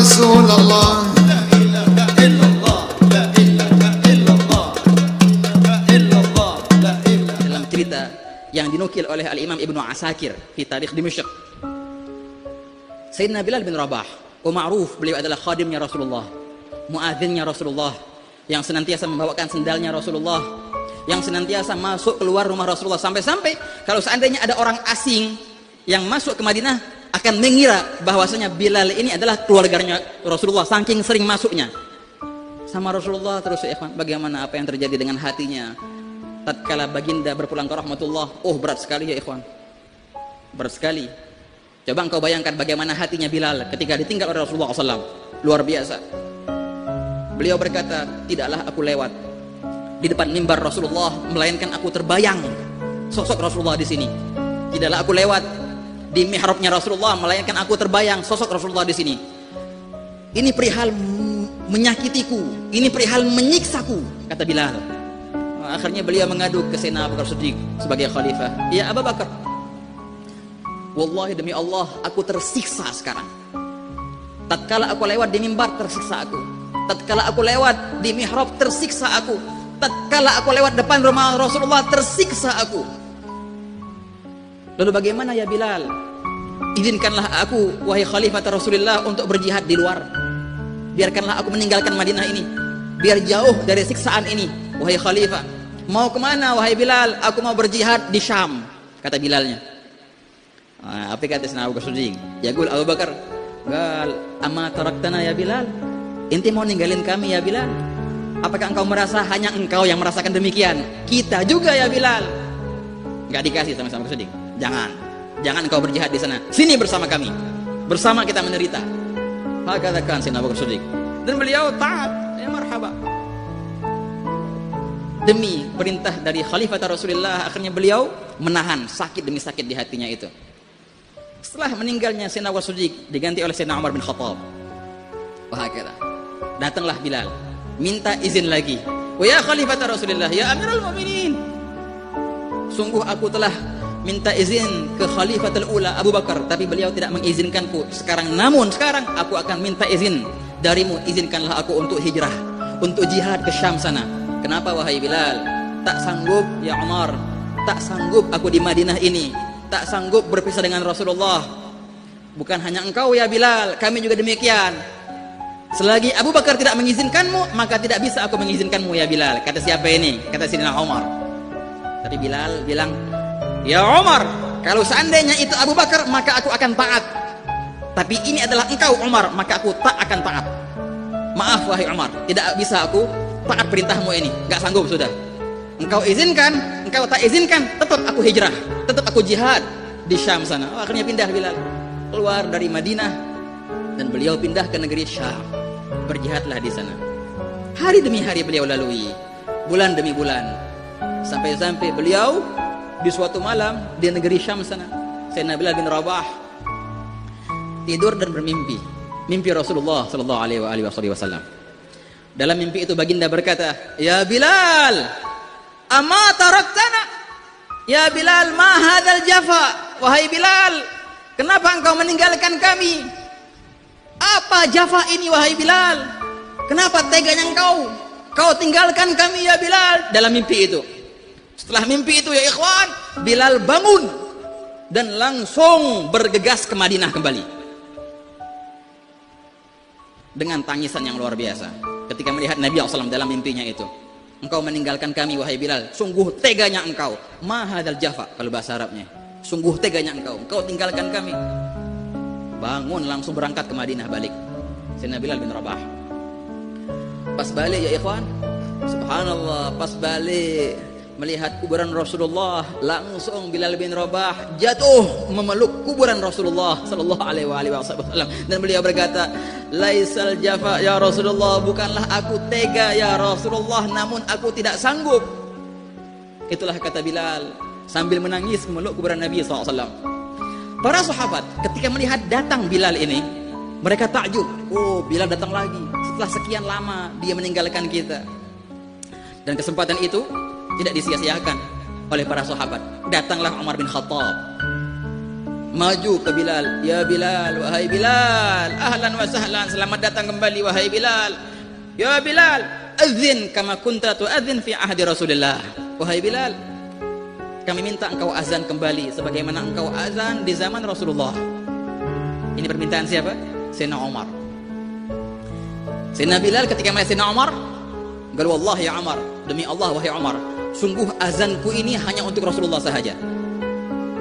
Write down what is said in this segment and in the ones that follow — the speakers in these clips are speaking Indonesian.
رسول الله لا إله إلا الله لا إله إلا الله لا إلا الله لا إله. Dalam cerita yang dinukil oleh Al-Imam Ibnu Asakir di Tarikh Dimashq, Sayyidina Bilal bin Rabah, ma'ruf beliau adalah khadimnya Rasulullah, muadzinnya Rasulullah, yang senantiasa membawakan sendalnya Rasulullah, yang senantiasa masuk keluar rumah Rasulullah, sampai-sampai kalau seandainya ada orang asing yang masuk ke Madinah akan mengira bahwasanya Bilal ini adalah keluarganya Rasulullah, saking sering masuknya sama Rasulullah. Terus ya ikhwan, bagaimana apa yang terjadi dengan hatinya tatkala baginda berpulang ke rahmatullah? Oh, berat sekali ya ikhwan, berat sekali. Coba engkau bayangkan bagaimana hatinya Bilal ketika ditinggal oleh Rasulullah SAW. Luar biasa. Beliau berkata, tidaklah aku lewat di depan mimbar Rasulullah melainkan aku terbayang sosok Rasulullah di sini. Tidaklah aku lewat di mihrabnya Rasulullah melainkan aku terbayang sosok Rasulullah di sini. Ini perihal menyakitiku, ini perihal menyiksaku, kata Bilal. Akhirnya beliau mengadu ke Sayyidina Abu Bakar Siddiq sebagai khalifah. Ya Abu Bakar, wallahi demi Allah aku tersiksa sekarang. Tatkala aku lewat di mimbar tersiksa aku. Tatkala aku lewat di mihrab tersiksa aku. Tatkala aku lewat depan rumah Rasulullah tersiksa aku. Lalu bagaimana ya Bilal? Izinkanlah aku wahai khalifah Rasulullah untuk berjihad di luar. Biarkanlah aku meninggalkan Madinah ini, biar jauh dari siksaan ini. Wahai khalifah, mau kemana wahai Bilal? Aku mau berjihad di Syam, kata Bilalnya. Apa kata Sayyidina Abu Bakar Siddiq? Ya gul Abu Bakar, gal amma taraktana ya Bilal? Inti mau ninggalin kami ya Bilal? Apakah engkau merasa hanya engkau yang merasakan demikian? Kita juga ya Bilal. Enggak dikasih sama Abu Bakar Siddiq. Jangan engkau berjihad di sana. Sini bersama kami. Bersama kita menderita. Maka katakan Sayyidina Abu Bakar Siddiq. Dan beliau taat. Ya marhaba. Demi perintah dari khalifah Rasulullah, akhirnya beliau menahan sakit demi sakit di hatinya itu. Setelah meninggalnya Sayyidina Abu Bakar Siddiq diganti oleh Sayyidina Umar bin Khattab. Wahakala. Datanglah Bilal, minta izin lagi. Wa ya khalifah Rasulullah, ya Amirul Mukminin. Sungguh aku telah minta izin ke Khalifatul Ula Abu Bakar, tapi beliau tidak mengizinkanku sekarang. Namun sekarang aku akan minta izin darimu, izinkanlah aku untuk hijrah, untuk jihad ke Syam sana. Kenapa wahai Bilal? Tak sanggup ya Umar, tak sanggup aku di Madinah ini, tak sanggup berpisah dengan Rasulullah. Bukan hanya engkau ya Bilal, kami juga demikian. Selagi Abu Bakar tidak mengizinkanmu, maka tidak bisa aku mengizinkanmu ya Bilal. Kata siapa ini? Kata Sayyidina Umar. Tapi Bilal bilang, ya Umar, kalau seandainya itu Abu Bakar, maka aku akan taat. Tapi ini adalah engkau Umar, maka aku tak akan taat. Maaf wahai Umar, tidak bisa aku taat perintahmu ini, gak sanggup sudah. Engkau izinkan, engkau tak izinkan, tetap aku hijrah, tetap aku jihad di Syam sana. Akhirnya pindah Bilal, keluar dari Madinah dan beliau pindah ke negeri Syam. Berjihadlah di sana. Hari demi hari beliau lalui, bulan demi bulan, sampai-sampai beliau di suatu malam di negeri Syam sana, Sayyidina Bilal bin Rabah tidur dan bermimpi, mimpi Rasulullah sallallahu alaihi wasallam. Dalam mimpi itu baginda berkata, "Ya Bilal, amma taraktana? Ya Bilal, ma hadzal jafa? Wahai Bilal, kenapa engkau meninggalkan kami? Apa jafa ini wahai Bilal? Kenapa teganya kau tinggalkan kami ya Bilal?" Dalam mimpi itu. Setelah mimpi itu ya ikhwan, Bilal bangun dan langsung bergegas ke Madinah kembali dengan tangisan yang luar biasa ketika melihat Nabi SAW dalam mimpinya itu. Engkau meninggalkan kami wahai Bilal, sungguh teganya engkau. Ma hadzal jafa kalau bahasa Arabnya. Sungguh teganya engkau tinggalkan kami. Bangun langsung berangkat ke Madinah balik. Sayyidina Bilal bin Rabah. Pas balik ya ikhwan, subhanallah, pas balik melihat kuburan Rasulullah, langsung Bilal bin Rabah jatuh memeluk kuburan Rasulullah sallallahu alaihi wasallam dan beliau berkata, "Laisal jafa ya Rasulullah, bukanlah aku tega ya Rasulullah, namun aku tidak sanggup." Itulah kata Bilal sambil menangis memeluk kuburan Nabi SAW. Para sahabat ketika melihat datang Bilal ini, mereka takjub. Oh, Bilal datang lagi setelah sekian lama dia meninggalkan kita. Dan kesempatan itu tidak disia-siakan oleh para sahabat. Datanglah Umar bin Khattab. maju ke Bilal. Ya Bilal, wahai Bilal, ahlan wa sahlan, selamat datang kembali wahai Bilal. Ya Bilal, adzin kama kunta tuadzin fi ahdi Rasulillah. Wahai Bilal, kami minta engkau azan kembali sebagaimana engkau azan di zaman Rasulullah. Ini permintaan siapa? Sayyidina Umar. Sayyidina Bilal ketika melihat Sayyidina Umar, qala wallahi ya Umar, demi Allah wahai Umar, sungguh azanku ini hanya untuk Rasulullah sahaja.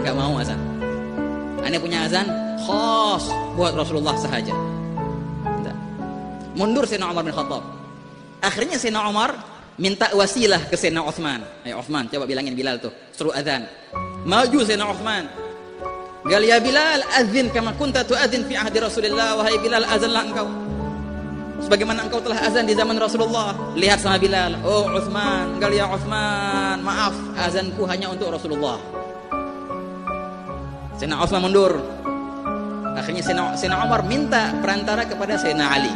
Enggak mau azan. Ane punya azan khas buat Rasulullah sahaja. Tidak. Mundur Sayyidina Umar bin Khattab. Akhirnya Sayyidina Umar minta wasilah ke Sayyidina Utsman. Ayo Utsman, coba bilangin Bilal tuh, suruh azan. Maju Sayyidina Utsman. Gal ya Bilal, adzin kama kunta tuadzin fi ahdi Rasulillah. Wahai Bilal, azanlah engkau sebagaimana engkau telah azan di zaman Rasulullah. Lihat sama Bilal, oh Utsman, gal ya Utsman, maaf, azanku hanya untuk Rasulullah. Sayyidina Utsman mundur. Akhirnya Sayyidina Umar minta perantara kepada Sayyidina Ali.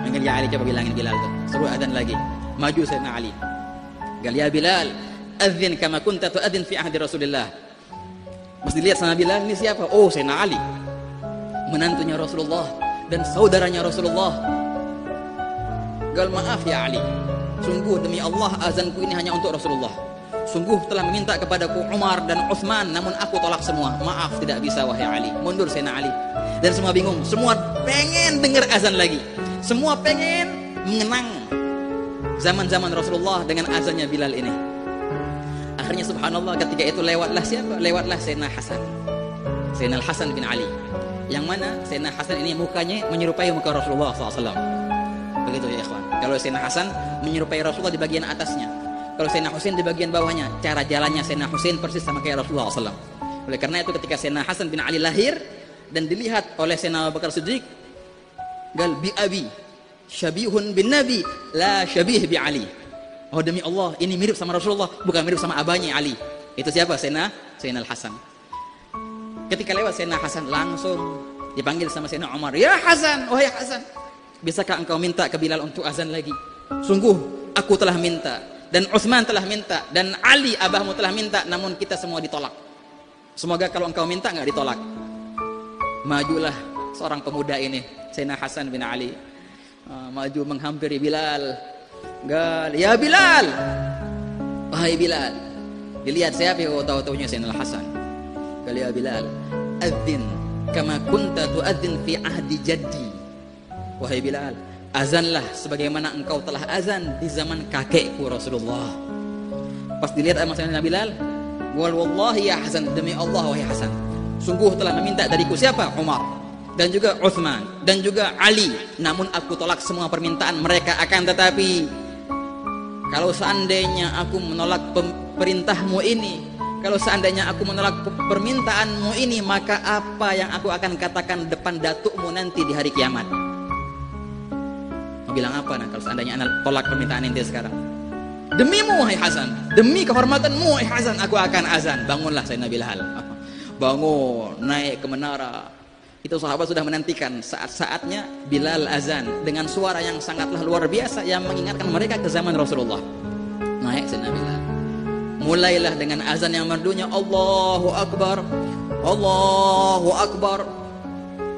Manggil ya Ali, coba bilangin Bilal tuh, suruh azan lagi. Maju Sayyidina Ali. Gal ya Bilal, adzin kama kunta tuadzin fi ahdi Rasulillah. Pas dilihat sama Bilal, ini siapa? Oh, Sayyidina Ali, menantunya Rasulullah dan saudaranya Rasulullah. Gal maaf ya Ali, sungguh demi Allah azanku ini hanya untuk Rasulullah. Sungguh telah meminta kepadaku Umar dan Utsman, namun aku tolak semua. Maaf, tidak bisa wahai Ali. Mundur Sayyidina Ali. Dan semua bingung, semua pengen dengar azan lagi. Semua pengen mengenang zaman-zaman Rasulullah dengan azannya Bilal ini. Akhirnya subhanallah ketika itu lewatlah siapa? Lewatlah Sayyidina Hasan. Sayyidina Hasan bin Ali. Yang mana Sayyidina Hasan ini mukanya menyerupai muka Rasulullah SAW. Begitu ya ikhwan. Kalau Sayyidina Hasan menyerupai Rasulullah di bagian atasnya, kalau Sayyidina Husain di bagian bawahnya. Cara jalannya Sayyidina Husain persis sama kayak Rasulullah SAW. Oleh karena itu ketika Sayyidina Hasan bin Ali lahir dan dilihat oleh Sayyidina Abu Bakar Siddiq, gal bi abi syabihun bin Nabi la syabih bi Ali. Oh demi Allah, ini mirip sama Rasulullah, bukan mirip sama abahnya Ali. Itu siapa? Sayyidina Al-Hasan. Ketika lewat Sayyidina Hasan langsung dipanggil sama Sayyidina Umar. Ya Hasan, wahai Hasan, bisakah engkau minta ke Bilal untuk azan lagi? Sungguh aku telah minta, dan Utsman telah minta, dan Ali abahmu telah minta, namun kita semua ditolak. Semoga kalau engkau minta nggak ditolak. Majulah seorang pemuda ini, Sayyidina Hasan bin Ali, maju menghampiri Bilal. Gal, ya Bilal, wahai Bilal. Dilihat siapa yang tahu-tahunya Sayyidina Hasan. Gal ya Bilal, adzin kama kunta tuadzin fi ahdi jaddi. Wahai Bilal, azanlah sebagaimana engkau telah azan di zaman kakekku Rasulullah. Pas dilihat sama Sayyidina Bilal, wal wallahi ya Hasan, demi Allah wahai Hasan, sungguh telah meminta dariku siapa? Umar, dan juga Utsman, dan juga Ali, namun aku tolak semua permintaan mereka. Akan tetapi kalau seandainya aku menolak perintahmu ini, kalau seandainya aku menolak permintaanmu ini, maka apa yang aku akan katakan depan datukmu nanti di hari kiamat? Mau bilang apa nah kalau seandainya anak tolak permintaan ente sekarang? Demimu wahai Hasan, demi kehormatanmu wahai Hasan, aku akan azan. Bangunlah Sayyidina Bilal. Bangun, naik ke menara. Itu sahabat sudah menantikan saat-saatnya Bilal azan dengan suara yang sangatlah luar biasa yang mengingatkan mereka ke zaman Rasulullah. Naik Sayyidina Bilal. Mulailah dengan azan yang merdunya Allahu Akbar, Allahu Akbar.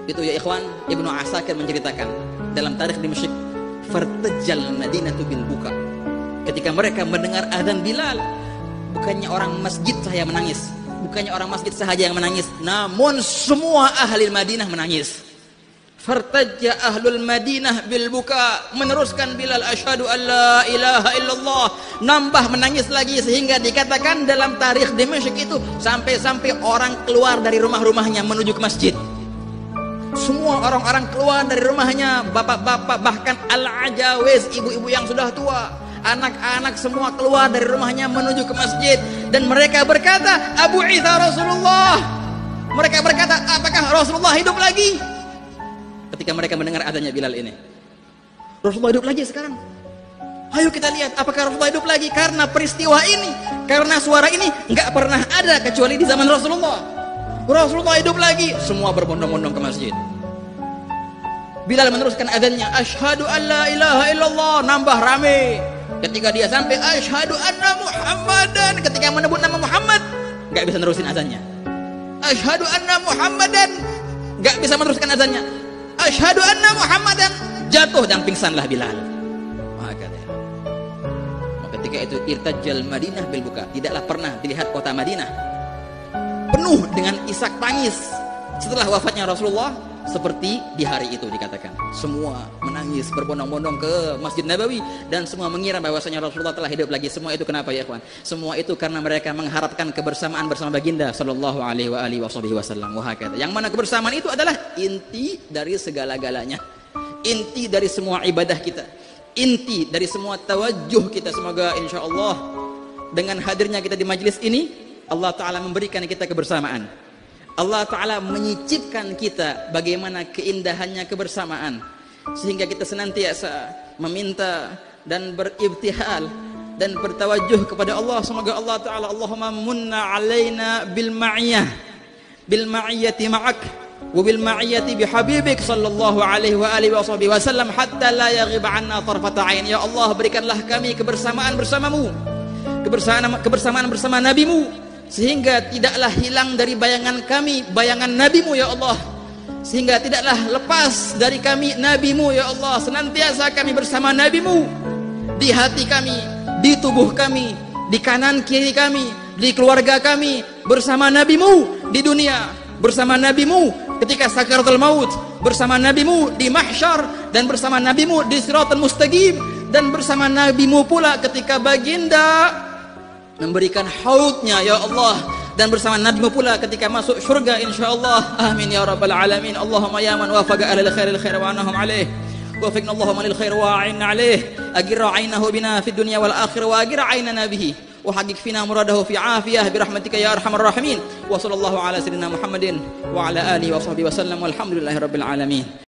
Itu ya ikhwan, Ibnu Asakir menceritakan dalam tarikh Dimashq, fartajal Madinatu bil buka. Ketika mereka mendengar azan Bilal, bukannya orang masjid saja menangis, bukannya orang masjid sahaja yang menangis, namun semua ahli Madinah menangis. Fartajja ahlul Madinah bil buka, meneruskan Bilal asyhadu an la ilaha illallah, nambah menangis lagi sehingga dikatakan dalam tarikh Dimashq itu sampai-sampai orang keluar dari rumah-rumahnya menuju ke masjid. Semua orang-orang keluar dari rumahnya, bapak-bapak, bahkan al-ajawiz, ibu-ibu yang sudah tua, anak-anak semua keluar dari rumahnya menuju ke masjid. Dan mereka berkata, Abu Isa Rasulullah. Mereka berkata, apakah Rasulullah hidup lagi? Ketika mereka mendengar adanya Bilal ini, Rasulullah hidup lagi sekarang. Ayo kita lihat apakah Rasulullah hidup lagi. Karena peristiwa ini, karena suara ini nggak pernah ada kecuali di zaman Rasulullah. Rasulullah hidup lagi, semua berbondong-bondong ke masjid. Bilal meneruskan adanya, asyhadu an la ilaha illallah, nambah rame. Ketika dia sampai asyhadu anna Muhammadan, ketika menyebut nama Muhammad, nggak bisa nerusin azannya. asyhadu anna Muhammadan, nggak bisa meneruskan azannya. Asyhadu anna Muhammadan, jatuh dan pingsanlah Bilal. Ketika itu irtajal Madinah bil buka, tidaklah pernah dilihat kota Madinah penuh dengan isak tangis setelah wafatnya Rasulullah seperti di hari itu. Dikatakan semua menangis berbondong-bondong ke Masjid Nabawi dan semua mengira bahwasanya Rasulullah telah hidup lagi. Semua itu kenapa ya ikhwan? Semua itu karena mereka mengharapkan kebersamaan bersama baginda sallallahu alaihi wasallam. Yang mana kebersamaan itu adalah inti dari segala-galanya, inti dari semua ibadah kita, inti dari semua tawajuh kita. Semoga insya Allah dengan hadirnya kita di majlis ini, Allah Ta'ala memberikan kita kebersamaan. Allah Ta'ala menyicipkan kita bagaimana keindahannya kebersamaan, sehingga kita senantiasa meminta dan beribtihal dan bertawajuh kepada Allah. Semoga Allah Ta'ala, Allahumma munna alaina bil ma'iyyati ma'ak wa bil ma'iyyati bihabibik sallallahu alaihi wa alihi wasallam hatta la yaghib anna tarfata ain. Ya Allah, berikanlah kami kebersamaan bersamamu, kebersamaan bersama nabimu, sehingga tidaklah hilang dari bayangan kami bayangan nabimu ya Allah, sehingga tidaklah lepas dari kami nabimu ya Allah. Senantiasa kami bersama nabimu di hati kami, di tubuh kami, di kanan kiri kami, di keluarga kami, bersama nabimu di dunia, bersama nabimu ketika sakaratul maut, bersama nabimu di mahsyar, dan bersama nabimu di siratal mustaqim, dan bersama nabimu pula ketika baginda memberikan haudnya ya Allah, dan bersama nabimu pula ketika masuk surga insyaallah. Amin ya rabbal alamin. Allahumma ya man wafaqa alal khairil khair wa anahum alaih, wafiqna Allahumma lil khair wa a'inna alaih, agirra ainahu bina fid dunya wal akhirah wa agirra ainana bihi wa haqiq fina muradahu fi afiyah bi rahmatika ya arhamar rahimin. Wa sallallahu ala sayyidina Muhammadin wa ala alihi wa sahbihi wa sallam walhamdulillahi rabbil alamin.